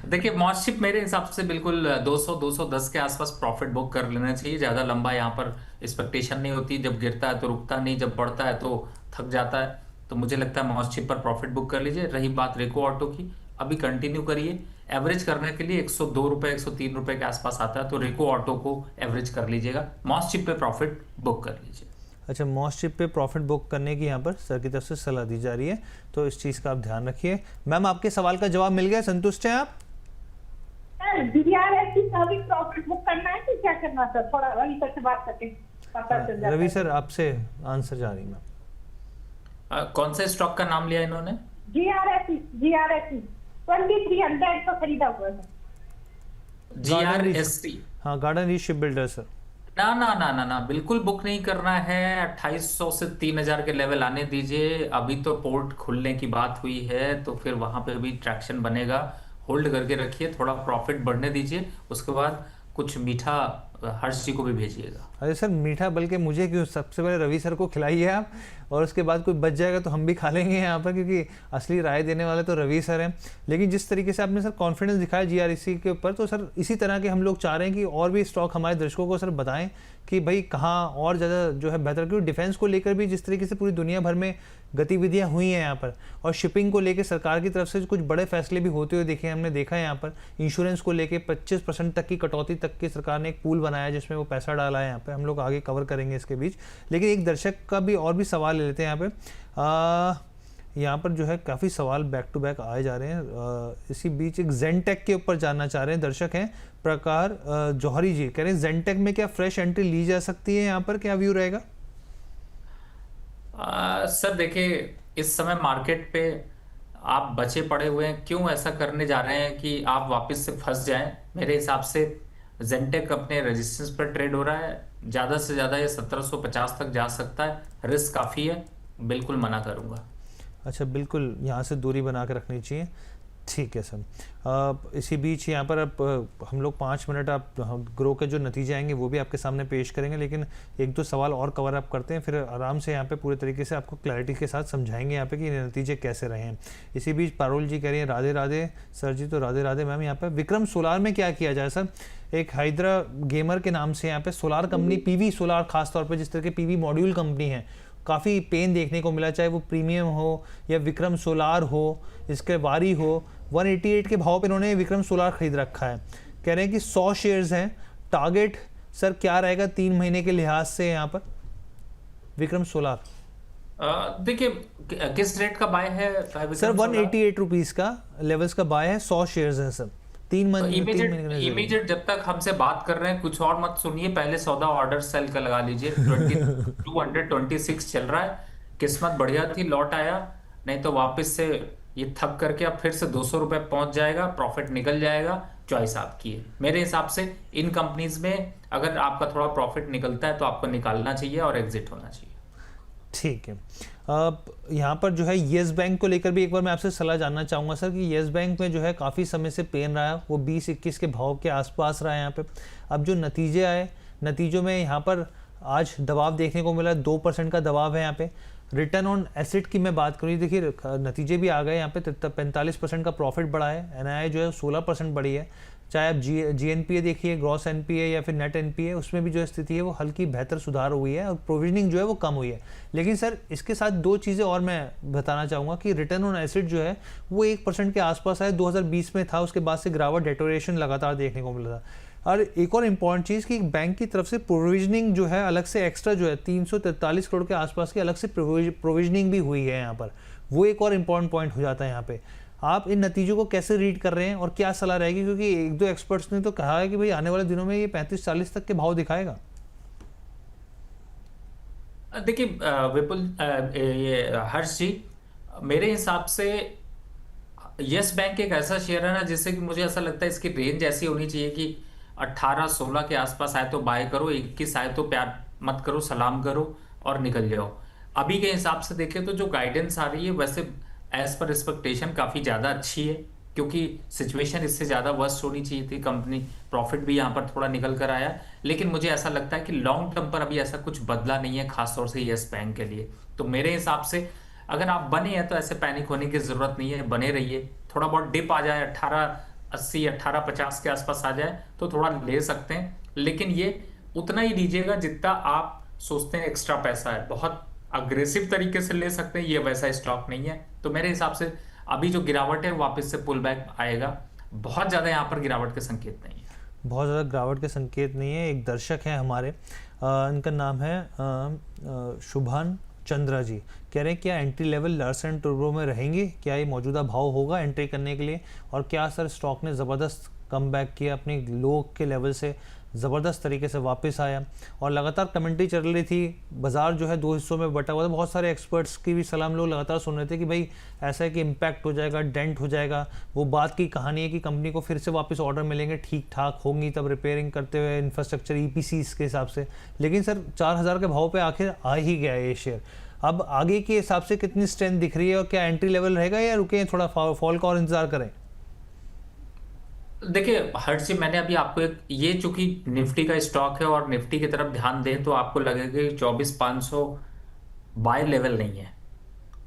देखिए मॉस्टिप मेरे हिसाब से बिल्कुल 200-210 के आसपास प्रॉफिट बुक कर लेना चाहिए। ज्यादा लंबा यहाँ पर एक्सपेक्टेशन नहीं होती, जब गिरता है तो रुकता नहीं, जब बढ़ता है तो थक जाता है। तो मुझे लगता है मॉस्टिप पर प्रॉफिट बुक कर लीजिए। रही बात रिको ऑटो की, अभी कंटिन्यू करिए। एवरेज करने के लिए 102 रुपए 103 रुपए के आसपास आता है, तो रिको ऑटो को एवरेज कर लीजिएगा, मॉस्टिप पे प्रॉफिट बुक कर लीजिए। अच्छा, मॉस्टिप पे प्रॉफिट बुक करने की यहाँ पर सर की तरफ से सलाह दी जा रही है, तो इस चीज़ का आप ध्यान रखिए। मैम आपके सवाल का जवाब मिल गया, संतुष्ट हैं आप? सर DRS का भी प्रॉफिट बुक करना है कि क्या करना सर? थोड़ा रवि सर से बात करके पता चल जाता है। रवि सर आपसे आंसर जा रही मैम। कौन से स्टॉक का नाम लिया इन्होंने? GRS 2300 तो खरीदा हुआ है। GRST। हाँ, garden reach ship builder sir. ना ना ना ना ना, बिल्कुल बुक नहीं करना है। 2800 से 3000 के लेवल आने दीजिए। अभी तो पोर्ट खुलने की बात हुई है, तो फिर वहां पे भी ट्रैक्शन बनेगा। होल्ड करके रखिए, थोड़ा प्रॉफिट बढ़ने दीजिए, उसके बाद कुछ मीठा हर्ष जी को भी भेजिएगा। अरे सर मीठा बल्कि मुझे क्यों, सबसे पहले रवि सर को खिलाइए आप, और उसके बाद कोई बच जाएगा तो हम भी खा लेंगे यहाँ पर, क्योंकि असली राय देने वाले तो रवि सर हैं। लेकिन जिस तरीके से आपने सर कॉन्फिडेंस दिखाया GREC के ऊपर, तो सर इसी तरह के हम लोग चाह रहे हैं कि और भी स्टॉक हमारे दर्शकों को सर बताएं कि भाई कहाँ और ज़्यादा जो है बेहतर, क्योंकि डिफेंस को लेकर भी जिस तरीके से पूरी दुनिया भर में गतिविधियां हुई हैं यहाँ पर, और शिपिंग को लेकर सरकार की तरफ से कुछ बड़े फैसले भी होते हुए देखे, हमने देखा है यहाँ पर। इंश्योरेंस को लेकर 25% तक की कटौती तक की सरकार ने एक पूल बनाया जिसमें वो पैसा डाला है यहाँ पे, हम लोग आगे कवर करेंगे इसके बीच। लेकिन एक दर्शक का भी और भी सवाल ले लेते हैं यहाँ पे। यहाँ पर जो है काफ़ी सवाल बैक टू बैक आए जा रहे हैं। इसी बीच एक जेनटेक के ऊपर जानना चाह रहे हैं दर्शक हैं प्रकार जौहरी जी, कह रहे हैं जेनटेक में क्या फ्रेश एंट्री ली जा सकती है, यहाँ पर क्या व्यू रहेगा? सर देखिए, इस समय मार्केट पे आप बचे पड़े हुए हैं, क्यों ऐसा करने जा रहे हैं कि आप वापस से फंस जाएं? मेरे हिसाब से जेनटेक अपने रेजिस्टेंस पर ट्रेड हो रहा है, ज़्यादा से ज़्यादा ये 1750 तक जा सकता है, रिस्क काफ़ी है, बिल्कुल मना करूँगा। अच्छा, बिल्कुल यहाँ से दूरी बना के रखनी चाहिए, ठीक है सर। इसी बीच यहाँ पर अब हम लोग 5 मिनट आप ग्रो के जो नतीजे आएंगे वो भी आपके सामने पेश करेंगे, लेकिन एक दो सवाल और कवर अप करते हैं, फिर आराम से यहाँ पे पूरे तरीके से आपको क्लैरिटी के साथ समझाएंगे यहाँ पे कि नतीजे कैसे रहे हैं। इसी बीच पारुल जी कह रही हैं राधे राधे सर जी, तो राधे राधे मैम। यहाँ पर विक्रम सोलार में क्या किया जाए सर? एक हाइड्रा गेमर के नाम से यहाँ पे सोलार कंपनी, PV सोलार खासतौर पर जिस तरह के PV मॉड्यूल कंपनी है, काफ़ी पेन देखने को मिला, चाहे वो प्रीमियम हो या विक्रम सोलार हो, इसके वारी हो। 188 के भाव पे इन्होंने विक्रम सोलार खरीद रखा है, कह रहे हैं कि 100 शेयर्स हैं। टारगेट सर क्या रहेगा 3 महीने के लिहाज से यहाँ पर विक्रम सोलार? देखिए किस रेट का बाय है सर 188 रुपीज़ का लेवल्स का बाय है, 100 शेयर्स हैं सर। तीन तो महीने 3 महीने का नजरिया। इमीडिएट जब तक हमसे बात कर रहे हैं कुछ और मत सुनिए, पहले सौदा ऑर्डर सेल का लगा लीजिए। 2226 चल रहा है, किस्मत बढ़िया थी लौट आया, नहीं तो वापस से ये थक करके अब फिर से 200 रुपये पहुंच जाएगा, प्रॉफिट निकल जाएगा। चॉइस आपकी है। मेरे हिसाब से इन कंपनीज में अगर आपका थोड़ा प्रॉफिट निकलता है तो आपको निकालना चाहिए और एग्जिट होना चाहिए। ठीक है। अब यहाँ पर जो है येस बैंक को लेकर भी एक बार मैं आपसे सलाह जानना चाहूँगा सर, कि येस बैंक में जो है काफ़ी समय से पेन रहा है, वो 20-21 के भाव के आसपास रहा है यहाँ पे। अब जो नतीजे आए, नतीजों में यहाँ पर आज दबाव देखने को मिला, 2% का दबाव है यहाँ पे। रिटर्न ऑन एसेट की मैं बात करूँ, देखिए नतीजे भी आ गए यहाँ पे, 45% का प्रॉफिट बढ़ा है, एनआईआई जो है 16% बढ़ी है। चाहे आप GNPA देखिए, ग्रॉस NPA या फिर नेट NPA, उसमें भी जो स्थिति है वो हल्की बेहतर सुधार हुई है और प्रोविजनिंग जो है वो कम हुई है। लेकिन सर इसके साथ दो चीज़ें और मैं बताना चाहूँगा कि रिटर्न ऑन एसेट जो है वो 1% के आसपास है, 2020 में था, उसके बाद से गिरावट डेटोरेशन लगातार देखने को मिला था। और एक और इम्पॉर्टेंट चीज़ कि बैंक की तरफ से प्रोविजनिंग जो है अलग से एक्स्ट्रा जो है 343 करोड़ के आसपास की अलग से प्रोविजनिंग भी हुई है यहाँ पर, वो एक और इम्पॉर्टेंट पॉइंट हो जाता है यहाँ पे। आप इन नतीजों को कैसे रीड कर रहे हैं और क्या सलाह रहेगी, क्योंकि एक दो एक्सपर्ट्स ने तो कहा है कि भाई आने वाले दिनों में ये 35-40 तक के भाव दिखाएगा। देखिए विपुल, ये हर्ष जी, मेरे हिसाब से यस बैंक एक ऐसा शेयर है ना जिससे कि मुझे ऐसा लगता है इसकी रेंज ऐसी होनी चाहिए कि 18-16 के आसपास आए तो बाय करो, 21 आए तो प्यार मत करो, सलाम करो और निकल जाओ। अभी के हिसाब से देखें तो जो गाइडेंस आ रही है वैसे एज पर एक्सपेक्टेशन काफ़ी ज़्यादा अच्छी है, क्योंकि सिचुएशन इससे ज़्यादा वर्स्ट होनी चाहिए थी। कंपनी प्रॉफिट भी यहाँ पर थोड़ा निकल कर आया, लेकिन मुझे ऐसा लगता है कि लॉन्ग टर्म पर अभी ऐसा कुछ बदला नहीं है, खासतौर से यस बैंक के लिए। तो मेरे हिसाब से अगर आप बने हैं तो ऐसे पैनिक होने की ज़रूरत नहीं है, बने रहिए। थोड़ा बहुत डिप आ जाए 1880 1850 के आसपास आ जाए तो थोड़ा ले सकते हैं, लेकिन ये उतना ही लीजिएगा जितना आप सोचते हैं एक्स्ट्रा पैसा है। बहुत अग्रेसिव तरीके से ले सकते हैं, ये वैसा स्टॉक नहीं है। तो मेरे हिसाब से अभी जो गिरावट है वापस से पुल बैक आएगा, बहुत ज़्यादा यहाँ पर गिरावट के संकेत नहीं है। बहुत ज़्यादा गिरावट के संकेत नहीं है। एक दर्शक हैं हमारे, इनका नाम है शुभान चंद्रा जी, कह रहे हैं क्या एंट्री लेवल लार्सन टर्बो में रहेंगे, क्या ये मौजूदा भाव होगा एंट्री करने के लिए, और क्या सर स्टॉक ने ज़बरदस्त कम बैक किया, अपने लो के लेवल से ज़बरदस्त तरीके से वापस आया। और लगातार कमेंट्री चल रही थी, बाजार जो है दो हिस्सों में बटा हुआ था, बहुत सारे एक्सपर्ट्स की भी सलाह हम लोग लगातार सुन रहे थे कि भाई ऐसा है कि इम्पैक्ट हो जाएगा, डेंट हो जाएगा। वो बात की कहानी है कि कंपनी को फिर से वापस ऑर्डर मिलेंगे, ठीक ठाक होंगी तब रिपेयरिंग करते हुए इंफ्रास्ट्रक्चर EPCs के हिसाब से। लेकिन सर 4000 के भाव पर आखिर आ ही गया ये शेयर। अब आगे के हिसाब से कितनी स्ट्रेंथ दिख रही है और क्या एंट्री लेवल रहेगा या रुके थोड़ा फॉल का और इंतजार करें? देखिए हर्ष जी, मैंने अभी आपको एक ये चूंकि निफ्टी का स्टॉक है और निफ्टी की तरफ ध्यान दें तो आपको लगेगा कि 24,500 बाय लेवल नहीं है।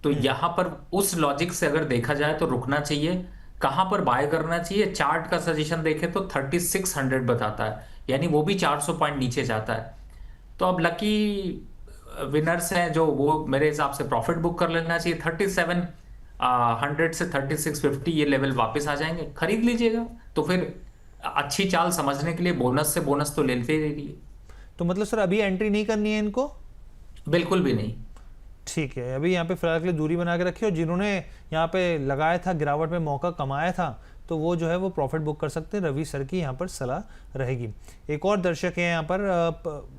तो यहां पर उस लॉजिक से अगर देखा जाए तो रुकना चाहिए। कहां पर बाय करना चाहिए, चार्ट का सजेशन देखें तो 3600 बताता है, यानी वो भी 400 पॉइंट नीचे जाता है। तो अब लकी विनर्स हैं जो वो मेरे हिसाब से प्रॉफिट बुक कर लेना चाहिए। 3700 से 3650 ये लेवल वापस आ जाएंगे, खरीद लीजिएगा। तो फिर अच्छी चाल समझने के लिए बोनस से बोनस तो लेते ही रहिए। तो मतलब सर अभी एंट्री नहीं करनी है इनको? बिल्कुल भी नहीं। ठीक है, अभी यहाँ पे फिलहाल के लिए दूरी बना के रखिए, और जिन्होंने यहाँ पे लगाया था, गिरावट में मौका कमाया था, तो वो जो है वो प्रॉफिट बुक कर सकते हैं। रवि सर की यहाँ पर सलाह रहेगी। एक और दर्शक है यहाँ पर,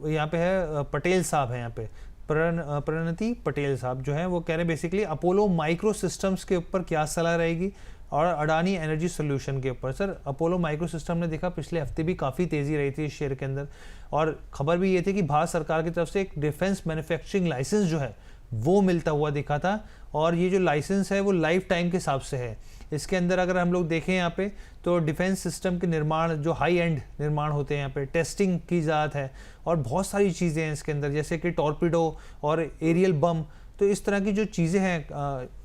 यहाँ पे है पटेल साहब है यहाँ पे, प्रणति पटेल साहब जो है वो कह रहे हैं बेसिकली अपोलो माइक्रो सिस्टम्स के ऊपर क्या सलाह रहेगी और अडानी एनर्जी सोल्यूशन के ऊपर। सर अपोलो माइक्रो सिस्टम ने देखा पिछले हफ्ते भी काफ़ी तेज़ी रही थी इस शेयर के अंदर, और खबर भी ये थी कि भारत सरकार की तरफ से एक डिफेंस मैन्युफैक्चरिंग लाइसेंस जो है वो मिलता हुआ दिखा था, और ये जो लाइसेंस है वो लाइफ टाइम के हिसाब से है। इसके अंदर अगर हम लोग देखें यहाँ पे तो डिफेंस सिस्टम के निर्माण, जो हाई एंड निर्माण होते हैं यहाँ पे, टेस्टिंग की जात है, और बहुत सारी चीज़ें हैं इसके अंदर, जैसे कि टॉर्पीडो और एरियल बम। तो इस तरह की जो चीज़ें हैं,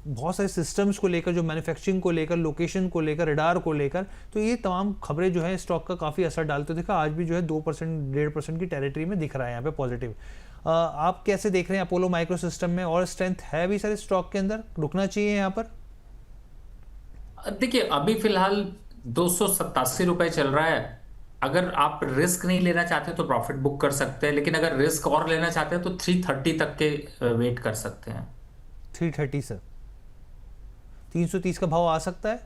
बहुत सारे सिस्टम्स को लेकर, जो मैन्युफैक्चरिंग को लेकर, लोकेशन को लेकर, रडार को लेकर, तो ये तमाम खबरें जो है स्टॉक का काफ़ी असर डालते देखा। आज भी जो है 2% 1.5% की टेरिटरी में दिख रहा है यहाँ पे पॉजिटिव। आप कैसे देख रहे हैं अपोलो माइक्रो सिस्टम में, और स्ट्रेंथ है भी सर स्टॉक के अंदर, रुकना चाहिए यहाँ पर? देखिए अभी फिलहाल 287 रुपए चल रहा है। अगर आप रिस्क नहीं लेना चाहते तो प्रॉफिट बुक कर सकते हैं, लेकिन अगर रिस्क और लेना चाहते हैं तो 330 तक के वेट कर सकते हैं। 330 सर, 330 का भाव आ सकता है?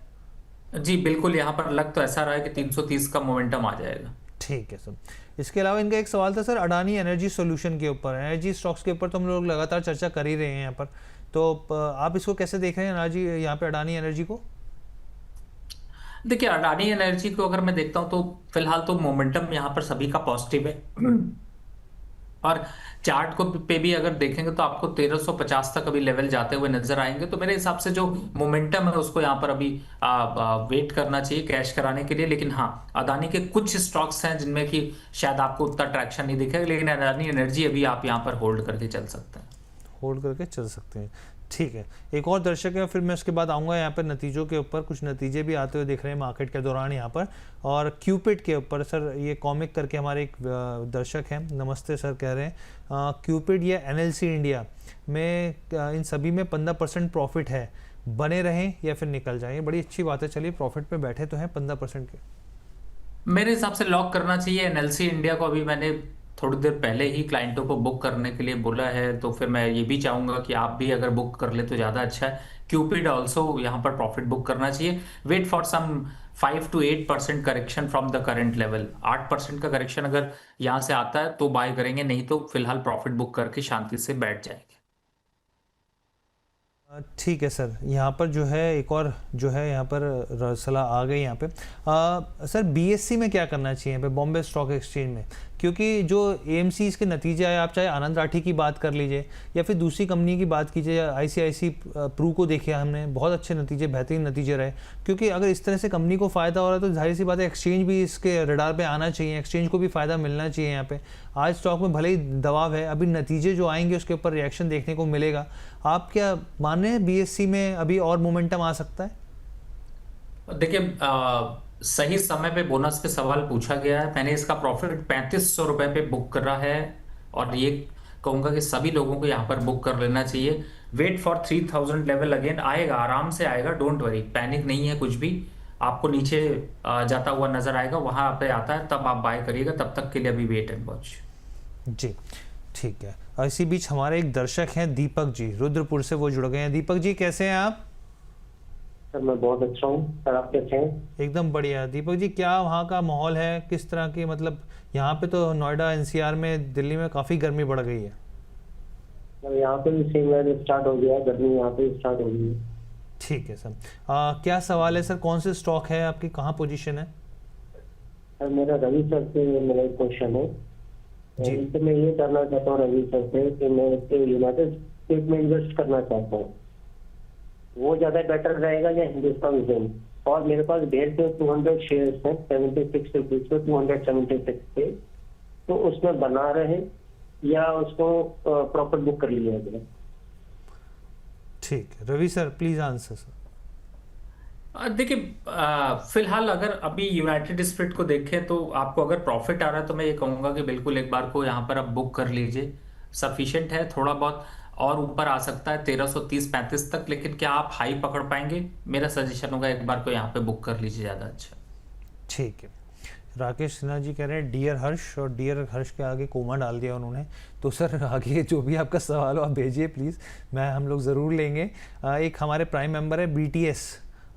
जी बिल्कुल, यहाँ पर लग तो ऐसा रहा है कि 330 का मोमेंटम आ जाएगा। ठीक है सर। इसके अलावा इनका एक सवाल था सर अडानी एनर्जी सॉल्यूशन के ऊपर, एनर्जी स्टॉक्स के ऊपर तो हम लोग लगातार चर्चा कर ही रहे हैं यहाँ पर, तो आप इसको कैसे देख रहे हैं एनर्जी, यहाँ पे अडानी एनर्जी को? देखिए, अडानी एनर्जी को अगर मैं देखता हूं तो फिलहाल तो मोमेंटम यहाँ पर सभी का पॉजिटिव है। और चार्ट को पे भी अगर देखेंगे तो आपको 1350 तक अभी लेवल जाते हुए नजर आएंगे। तो मेरे हिसाब से जो मोमेंटम है उसको यहाँ पर अभी वेट करना चाहिए कैश कराने के लिए। लेकिन हाँ, अदानी के कुछ स्टॉक्स हैं जिनमें कि शायद आपको उतना ट्रैक्शन नहीं दिखेगा, लेकिन अदानी एनर्जी अभी आप यहाँ पर होल्ड करके चल सकते हैं। होल्ड करके चल सकते हैं, ठीक है। एक और दर्शक है, फिर मैं उसके बाद आऊँगा यहाँ पर नतीजों के ऊपर। कुछ नतीजे भी आते हुए दिख रहे हैं मार्केट के दौरान यहाँ पर, और क्यूपिड के ऊपर सर ये कॉमिक करके हमारे एक दर्शक हैं, नमस्ते सर कह रहे हैं क्यूपिड या एनएलसी इंडिया में इन सभी में 15% प्रॉफिट है, बने रहें या फिर निकल जाएं? बड़ी अच्छी बात है, चलिए प्रॉफिट पे बैठे तो हैं 15% के। मेरे हिसाब से लॉक करना चाहिए एनएलसी इंडिया को। अभी मैंने थोड़ी देर पहले ही क्लाइंटों को बुक करने के लिए बोला है, तो फिर मैं ये भी चाहूंगा कि आप भी अगर बुक कर ले तो ज़्यादा अच्छा है। क्यूपिड ऑल्सो यहाँ पर प्रॉफिट बुक करना चाहिए। Wait for some 5 to 8% correction from the current level. 8% का करेक्शन अगर यहाँ से आता है तो बाय करेंगे, नहीं तो फिलहाल प्रॉफिट बुक करके शांति से बैठ जाएंगे। ठीक है सर। यहाँ पर जो है एक और जो है यहाँ पर सलाह आ गई यहाँ पे, सर बीएससी में क्या करना चाहिए यहाँ पे, बॉम्बे स्टॉक एक्सचेंज में? क्योंकि जो एएमसी के नतीजे आए, आप चाहे आनंद राठी की बात कर लीजिए या फिर दूसरी कंपनी की बात कीजिए, या आईसीआईसी प्रू को देखिए हमने, बहुत अच्छे नतीजे, बेहतरीन नतीजे रहे। क्योंकि अगर इस तरह से कंपनी को फ़ायदा हो रहा है तो जाहिर सी बात है एक्सचेंज भी इसके रडार पे आना चाहिए, एक्सचेंज को भी फ़ायदा मिलना चाहिए यहाँ पे। आज स्टॉक में भले ही दबाव है, अभी नतीजे जो आएंगे उसके ऊपर रिएक्शन देखने को मिलेगा। आप क्या मान रहे हैं बीएससी में अभी और मोमेंटम आ सकता है? देखिए, सही समय पे बोनस पे सवाल पूछा गया है। मैंने इसका प्रॉफिट 3500 रुपए पे बुक करा है, और ये कहूंगा कि सभी लोगों को यहाँ पर बुक कर लेना चाहिए। वेट फॉर 3000 लेवल, अगेन आएगा, आराम से आएगा, डोंट वरी, पैनिक नहीं है कुछ भी। आपको नीचे जाता हुआ नजर आएगा, वहां पे आता है तब आप बाय करिएगा। तब तक के लिए अभी वेट एंड वॉच। जी ठीक है। और इसी बीच हमारे एक दर्शक हैं दीपक जी, रुद्रपुर से, वो जुड़ गए हैं। दीपक जी कैसे हैं आप? सर मैं बहुत अच्छा हूँ सर, आप कैसे हैं? एकदम बढ़िया। दीपक जी क्या वहाँ का माहौल है, किस तरह की, मतलब यहाँ पे तो नोएडा एनसीआर में, दिल्ली में काफ़ी गर्मी बढ़ गई है। सर यहाँ पे भी सेम वेदर स्टार्ट हो गया है, गर्मी यहाँ पे स्टार्ट हो गई है। ठीक है सर। क्या सवाल है सर, कौन से स्टॉक है आपकी, कहाँ पोजीशन है? सर मेरा रवि सर से मेरा एक क्वेश्चन है जी। इनसे मैं ये करना चाहता हूँ रवि सर से कि मैं यूनाइटेड स्टेट में इन्वेस्ट करना चाहता हूँ, वो ज्यादा बेटर रहेगा या हिंदुस्तान जिंक? और मेरे पास ढेर से 200 शेयर्स हैं 76 रुपीज पे, 276 पे, तो उसमें बना रहे या उसको प्रॉफिट बुक कर लिया जाए? ठीक है Ravi sir, please answer sir. देखिए, फिलहाल अगर अभी यूनाइटेड स्पिरिट को देखें तो आपको अगर प्रॉफिट आ रहा है तो मैं ये कहूंगा कि बिल्कुल एक बार को यहाँ पर आप बुक कर लीजिए, सफिशिएंट है। थोड़ा बहुत और ऊपर आ सकता है 1330-35 तक, लेकिन क्या आप हाई पकड़ पाएंगे? मेरा सजेशन होगा एक बार को यहाँ पे बुक कर लीजिए, ज़्यादा अच्छा। ठीक है। राकेश सिन्हा जी कह रहे हैं डियर हर्ष, और डियर हर्ष के आगे कोमा डाल दिया उन्होंने। तो सर आगे जो भी आपका सवाल हो आप भेजिए प्लीज़, हम लोग ज़रूर लेंगे। एक हमारे प्राइम मेंबर है BTS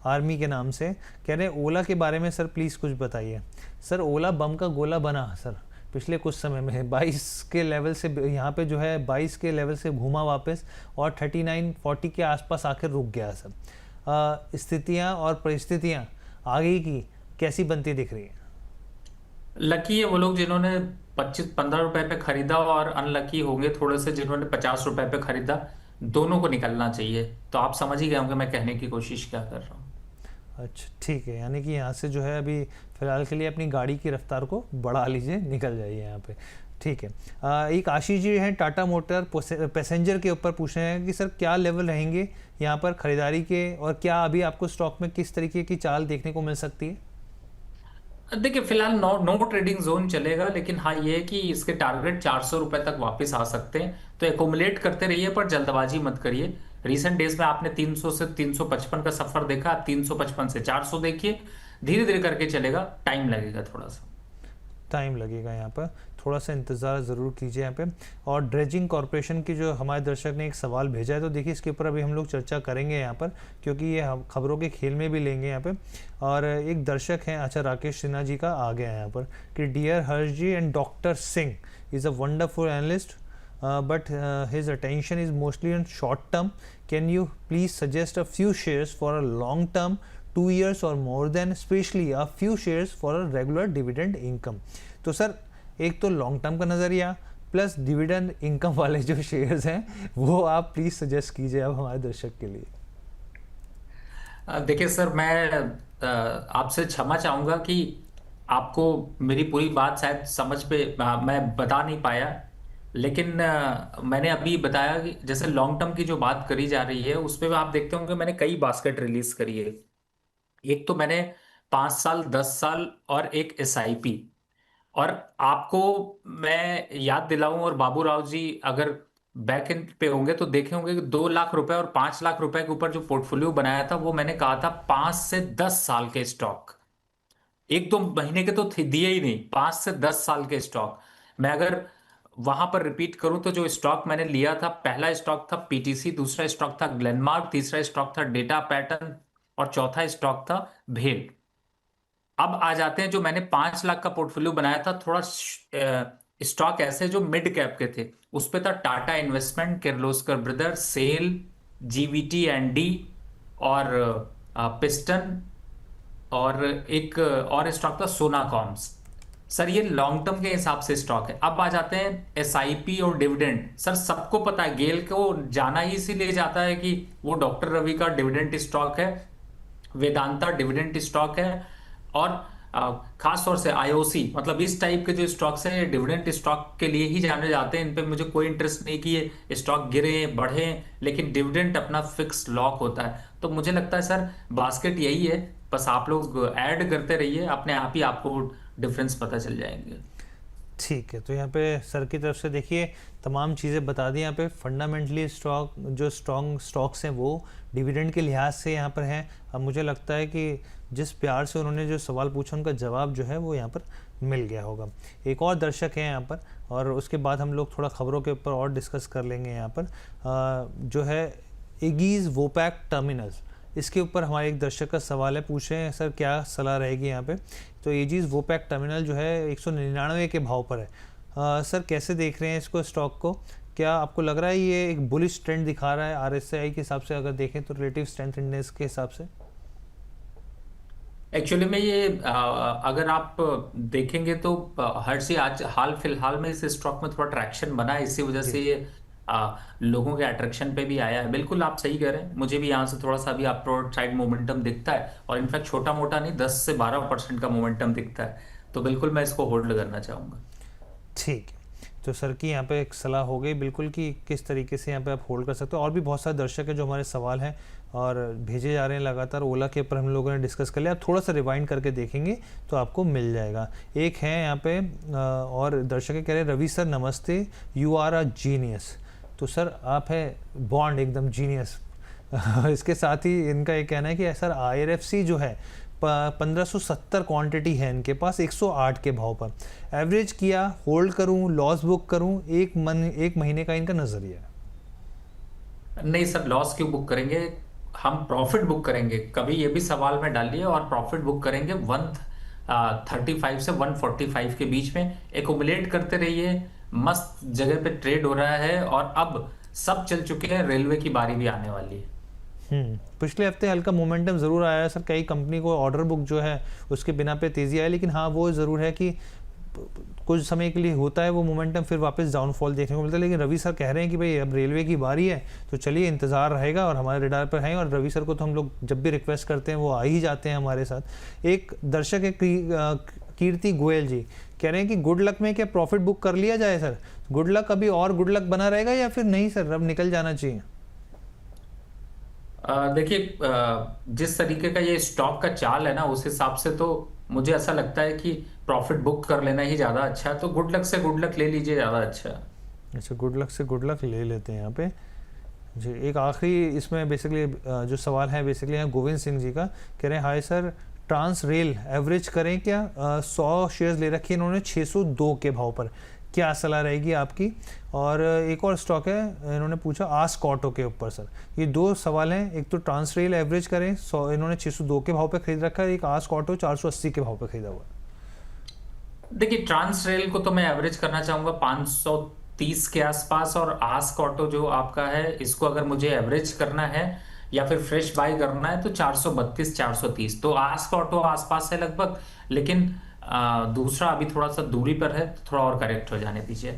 आर्मी के नाम से, कह रहे हैं ओला के बारे में सर प्लीज़ कुछ बताइए। सर ओला बम का गोला बना सर पिछले कुछ समय में 22 के लेवल से, यहाँ पे जो है 22 के लेवल से घूमा वापस, और 39-40 के आसपास आकर रुक गया सर। स्थितियाँ और परिस्थितियाँ आगे की कैसी बनती दिख रही है? लकी है वो लोग जिन्होंने 25-15 रुपए पे खरीदा, और अनलकी होंगे थोड़े से जिन्होंने 50 रुपए पे खरीदा। दोनों को निकलना चाहिए। तो आप समझ ही गए होंगे मैं कहने की कोशिश क्या कर रहा हूँ। अच्छा ठीक है, यानी कि यहाँ से जो है अभी फ़िलहाल के लिए अपनी गाड़ी की रफ्तार को बढ़ा लीजिए, निकल जाइए यहाँ पे। ठीक है। एक आशीष जी हैं टाटा मोटर पैसेंजर के ऊपर पूछ रहे हैं कि सर क्या लेवल रहेंगे यहाँ पर खरीदारी के, और क्या अभी आपको स्टॉक में किस तरीके की चाल देखने को मिल सकती है? देखिए, फिलहाल नो ट्रेडिंग जोन चलेगा, लेकिन हाँ ये है कि इसके टारगेट 400 रुपए तक वापस आ सकते हैं। तो एकोमुलेट करते रहिए, पर जल्दबाजी मत करिए। रिसेंट डेज में आपने 300 से 355 का सफर देखा, आप 355 से 400 देखिए, धीरे धीरे करके चलेगा, टाइम लगेगा थोड़ा सा। टाइम लगेगा यहाँ पर, थोड़ा सा इंतज़ार ज़रूर कीजिए यहाँ पे। और ड्रेजिंग कॉरपोरेशन की जो हमारे दर्शक ने एक सवाल भेजा है, तो देखिए इसके ऊपर अभी हम लोग चर्चा करेंगे यहाँ पर, क्योंकि ये हम खबरों के खेल में भी लेंगे यहाँ पे। और एक दर्शक हैं, अच्छा राकेश सिन्हा जी का आ गया यहाँ पर कि dear Harsh ji and doctor Singh is a wonderful analyst, but his attention is mostly on short term. Can you please suggest a few shares for a long term, 2 years or more than, especially a few shares for a regular dividend income? तो sir एक तो long term का नज़रिया plus dividend income वाले जो shares हैं वो आप प्लीज़ सजेस्ट कीजिए अब हमारे दर्शक के लिए। देखिए सर, मैं आपसे क्षमा चाहूंगा कि आपको मेरी पूरी बात शायद समझ पे मैं बता नहीं पाया, लेकिन मैंने अभी बताया कि जैसे लॉन्ग टर्म की जो बात करी जा रही है उस पर आप देखते होंगे मैंने कई बास्केट रिलीज करी है। एक तो मैंने 5 साल, 10 साल और एक SIP। और आपको मैं याद दिलाऊं, और बाबू राव जी अगर बैक एंड पे होंगे तो देखे होंगे कि 2 लाख रुपए और 5 लाख रुपए के ऊपर जो पोर्टफोलियो बनाया था वो मैंने कहा था 5 से 10 साल के स्टॉक, 1-2 महीने के तो दिए ही नहीं, 5 से 10 साल के स्टॉक। मैं अगर वहां पर रिपीट करूं तो जो स्टॉक मैंने लिया था, पहला स्टॉक था PTC, दूसरा स्टॉक था ग्लेनमार्क, तीसरा स्टॉक था डेटा पैटर्न और चौथा स्टॉक था भेल। अब आ जाते हैं जो मैंने 5 लाख का पोर्टफोलियो बनाया था, थोड़ा स्टॉक ऐसे जो मिड कैप के थे, उस पे था Tata investment, Kirloskar brother, SAIL, GVT&D और पिस्टन, और एक और स्टॉक था सोना कॉम्स। सर ये लॉन्ग टर्म के हिसाब से स्टॉक है। अब आ जाते हैं SIP और डिविडेंड। सर सबको पता है गेल को जाना ही इसीलिए जाता है कि वो डॉक्टर रवि का डिविडेंड स्टॉक है, वेदांता डिविडेंड स्टॉक है, और खास तौर से IOC, मतलब इस टाइप के जो स्टॉक्स हैं ये डिविडेंड स्टॉक के लिए ही जाने जाते हैं। इन पे मुझे कोई इंटरेस्ट नहीं कि ये स्टॉक गिरे बढ़े, लेकिन डिविडेंड अपना फिक्स लॉक होता है। तो मुझे लगता है सर बास्केट यही है, बस आप लोग ऐड करते रहिए, अपने आप ही आपको डिफरेंस पता चल जाएंगे। ठीक है, तो यहाँ पे सर की तरफ से देखिए तमाम चीज़ें बता दी। यहाँ पे फंडामेंटली स्टॉक जो स्ट्रॉन्ग स्टॉक्स हैं वो डिविडेंड के लिहाज से यहाँ पर हैं। अब मुझे लगता है कि जिस प्यार से उन्होंने जो सवाल पूछा उनका जवाब जो है वो यहाँ पर मिल गया होगा। एक और दर्शक है यहाँ पर, और उसके बाद हम लोग थोड़ा खबरों के ऊपर और डिस्कस कर लेंगे। यहाँ पर जो है एगीज़ वोपैक टर्मिनल्स, इसके ऊपर हमारे एक दर्शक का सवाल है, पूछ रहे हैं सर क्या सलाह रहेगी यहाँ पे। तो एजीज वोपैक टर्मिनल जो है 199 के भाव पर है। सर कैसे देख रहे हैं इसको, स्टॉक को? क्या आपको लग रहा है ये एक बुलिश ट्रेंड दिखा रहा है RSI के हिसाब से, अगर देखें तो रिलेटिव स्ट्रेंथ इंडेक्स के हिसाब से? एक्चुअली में ये अगर आप देखेंगे तो हर से आज हाल फिलहाल में इस स्टॉक में थोड़ा ट्रैक्शन बना है, इसी वजह से ये लोगों के अट्रैक्शन पे भी आया है। बिल्कुल आप सही कह रहे हैं, मुझे भी यहाँ से थोड़ा सा भी अपवर्ड साइड मोमेंटम दिखता है, और इनफैक्ट छोटा मोटा नहीं 10 से 12% का मोमेंटम दिखता है। तो बिल्कुल मैं इसको होल्ड करना चाहूँगा। ठीक है, तो सर की यहाँ पे एक सलाह हो गई बिल्कुल कि किस तरीके से यहाँ पे आप होल्ड कर सकते हो। और भी बहुत सारे दर्शक हैं जो हमारे सवाल हैं और भेजे जा रहे हैं लगातार। ओला के ऊपर हम लोगों ने डिस्कस कर लिया, आप थोड़ा सा रिवाइंड करके देखेंगे तो आपको मिल जाएगा। एक है यहाँ पे और दर्शक कह रहे हैं रवि सर नमस्ते, यू आर अ जीनियस। तो सर आप है बॉन्ड एकदम जीनियस। इसके साथ ही इनका ये कहना है कि सर IRFC जो है 1570 क्वांटिटी है इनके पास 108 के भाव पर, एवरेज किया, होल्ड करूं, लॉस बुक करूं, एक महीने का इनका नजरिया है। नहीं सर, लॉस क्यों बुक करेंगे, हम प्रॉफिट बुक करेंगे। कभी ये भी सवाल में डालिए, और प्रॉफिट बुक करेंगे 135 से 145 के बीच में। एक्यूमुलेट करते रहिए, मस्त जगह पे ट्रेड हो रहा है, और अब सब चल चुके हैं, रेलवे की बारी भी आने वाली है। पिछले हफ्ते हल्का मोमेंटम ज़रूर आया है सर, कई कंपनी को ऑर्डर बुक जो है उसके बिना पे तेज़ी आई, लेकिन हाँ वो ज़रूर है कि कुछ समय के लिए होता है वो मोमेंटम, फिर वापस डाउनफॉल देखने को मिलता है। लेकिन रवि सर कह रहे हैं कि भाई अब रेलवे की बारी है, तो चलिए इंतज़ार रहेगा, और हमारे रेडार पर हैं। और रवि सर को तो हम लोग जब भी रिक्वेस्ट करते हैं वो आ ही जाते हैं हमारे साथ। एक दर्शक है कीर्ति गोयल जी, कह रहे हैं कि गुड लक में क्या प्रॉफिट बुक कर लिया जाए सर? गुड लक अभी और गुड लक बना रहेगा या फिर नहीं सर, अब निकल जाना चाहिए? देखिए जिस तरीके का ये स्टॉक का चाल है ना, उस हिसाब से तो मुझे ऐसा लगता है कि प्रॉफिट बुक कर लेना ही ज़्यादा अच्छा है। तो गुड लक से गुड लक ले लीजिए, ज़्यादा अच्छा है। अच्छा, गुड लक से गुड लक ले लेते हैं यहाँ पे जी। एक आखिरी इसमें बेसिकली जो सवाल है बेसिकली यहाँ गोविंद सिंह जी का, कह रहे हैं hi sir, transrail average करें क्या? 100 शेयर्स ले रखे इन्होंने 602 के भाव पर, क्या सलाह रहेगी आपकी? और एक और स्टॉक है, इन्होंने पूछा आस्क ऑटो के ऊपर। सर ये दो सवाल हैं, एक तो ट्रांस रेल एवरेज करें 100 इन्होंने 602 के भाव पे खरीद रखा है, एक आस्क ऑटो 480 के भाव पे खरीदा हुआ है। देखिए ट्रांस रेल को तो मैं एवरेज करना चाहूंगा 530 के आसपास, और आस्क ऑटो जो आपका है इसको अगर मुझे एवरेज करना है या फिर फ्रेश बाय करना है तो 432 430, तो आस्क ऑटो आसपास है लगभग, लेकिन दूसरा अभी थोड़ा सा दूरी पर है, थोड़ा और करेक्ट हो जाने दीजिए।